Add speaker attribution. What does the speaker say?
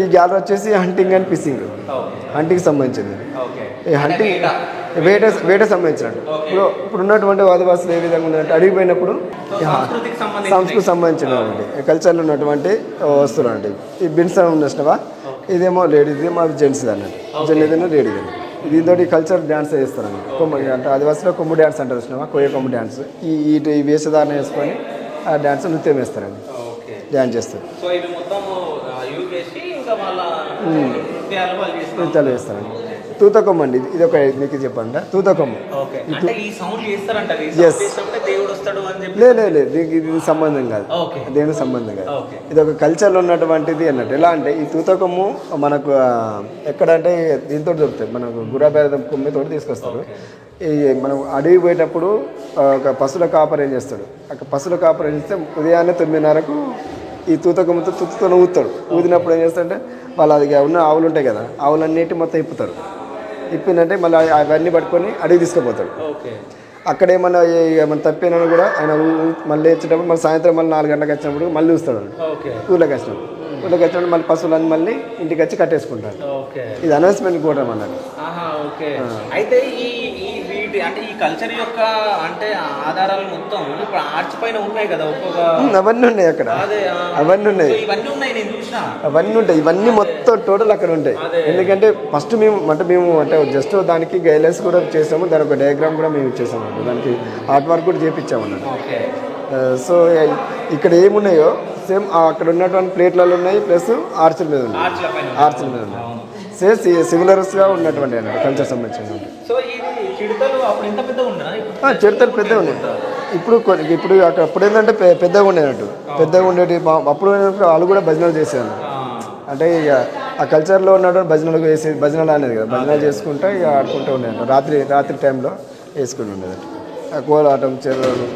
Speaker 1: ఈ గ్యాలరీ వచ్చేసి hunting and fishing, hunting సంబంధించింది. ఈ హంటింగ్ వేట సంబంధించినట్టు. ఇప్పుడు ఉన్నటువంటి ఆదివాసులు ఏ విధంగా ఉందంటే అడిగిపోయినప్పుడు సంస్కృతికి సంబంధించినటువంటి కల్చర్లో ఉన్నటువంటి వస్తువులు అంటే ఈ బిన్స్ ఉన్నవా, ఇదేమో లేడీస్ది, మా జెంట్స్ది అన్నట్టు. జెంట్స్ లేడీది. దీంతో కల్చర్ డ్యాన్స్ చేస్తారండి. అంటే ఆదివాసులో కొమ్ము డ్యాన్స్ అంటారు వచ్చినావా, కొయ్య కొమ్ము డ్యాన్స్. ఈ వేషధారణ వేసుకొని ఆ డ్యాన్స్ నృత్యం వేస్తారండి, డ్యాన్స్ చేస్తారు. నృత్యాలు వేస్తారండి. తూతకొమ్మ అండి ఇది ఒక మీకు చెప్పండి. తూతకొమ్మ లేదు, ఇది సంబంధం కాదు, దేవుని సంబంధం కాదు. ఇది ఒక కల్చర్లో ఉన్నటువంటిది అన్నట్టు. ఎలా అంటే ఈ తూతకొమ్ము మనకు ఎక్కడంటే దీంతో దొరుకుతాయి, మనకు గుర్రబేరం కొమ్మితో తీసుకొస్తారు. ఈ మనం అడవి పోయేటప్పుడు ఒక పశువుల కాపర్ ఏం చేస్తాడు, పశువుల కాపర్ ఏం చేస్తే ఉదయాన్నే 9:30కు ఈ తూతకొమ్మతో తుత్తుతో ఊతాడు. ఊదినప్పుడు ఏం చేస్తాడంటే వాళ్ళు అది ఉన్న ఆవులు ఉంటాయి కదా, ఆవులన్నిటి మొత్తం ఇప్పుతారు. ఇప్పిందంటే మళ్ళీ అవన్నీ పట్టుకొని అడిగి తీసుకుపోతాడు. అక్కడ ఏమన్నా తప్పినా కూడా ఆయన మళ్ళీ వచ్చేటప్పుడు మళ్ళీ సాయంత్రం మళ్ళీ 4 గంటలకు వచ్చినప్పుడు మళ్ళీ చూస్తాడు. ఊళ్ళోకి వచ్చినప్పుడు మళ్ళీ పశువులన్నీ మళ్ళీ ఇంటికి వచ్చి కట్టేసుకుంటాడు. ఇది అనౌన్స్మెంట్ కూడా అన్నట్టు.
Speaker 2: అయితే అంటే ఈ కల్చర్ యొక్క అంటే ఆధారాలు మొత్తం ఇప్పుడు ఆర్చ్ పైన ఉన్నాయి కదా,
Speaker 1: అవన్నీ ఉన్నాయి అక్కడ, అవన్నీ ఉన్నాయి, అవన్నీ ఉంటాయి. ఇవన్నీ మొత్తం టోటల్ అక్కడ ఉంటాయి. ఎందుకంటే ఫస్ట్ మేము జస్ట్ దానికి గైడ్లైన్స్ కూడా చేసాము, దాని ఒక డయాగ్రామ్ కూడా మేము ఇచ్చేసాము, దానికి ఆర్ట్ వర్క్ కూడా చేయించాము అన్నట్టు. సో ఇక్కడ ఏమున్నాయో సేమ్ అక్కడ ఉన్నటువంటి ప్లేట్లలో ఉన్నాయి, ప్లస్ ఆర్చుల మీద ఉన్నాయి, ఆర్చుల మీద ఉన్నాయి. సేమ్ సిమిలర్స్గా ఉన్నటువంటి అన్నట్టు కల్చర్ సంబంధించిన. చిడతలు పెద్దగా ఉన్నాయి. ఇప్పుడు అప్పుడు ఏంటంటే పెద్దగా ఉండేటట్టు, పెద్దగా ఉండేటి. అప్పుడు వాళ్ళు కూడా భజనలు చేసేవాళ్ళు. అంటే ఇక ఆ కల్చర్లో ఉన్నటువంటి భజనలు వేసి భజనలు అనేది కదా, భజనలు చేసుకుంటూ ఇక ఆడుకుంటూ ఉండేది. రాత్రి టైంలో వేసుకుని ఉండేది. కోలాటం, చెరువులు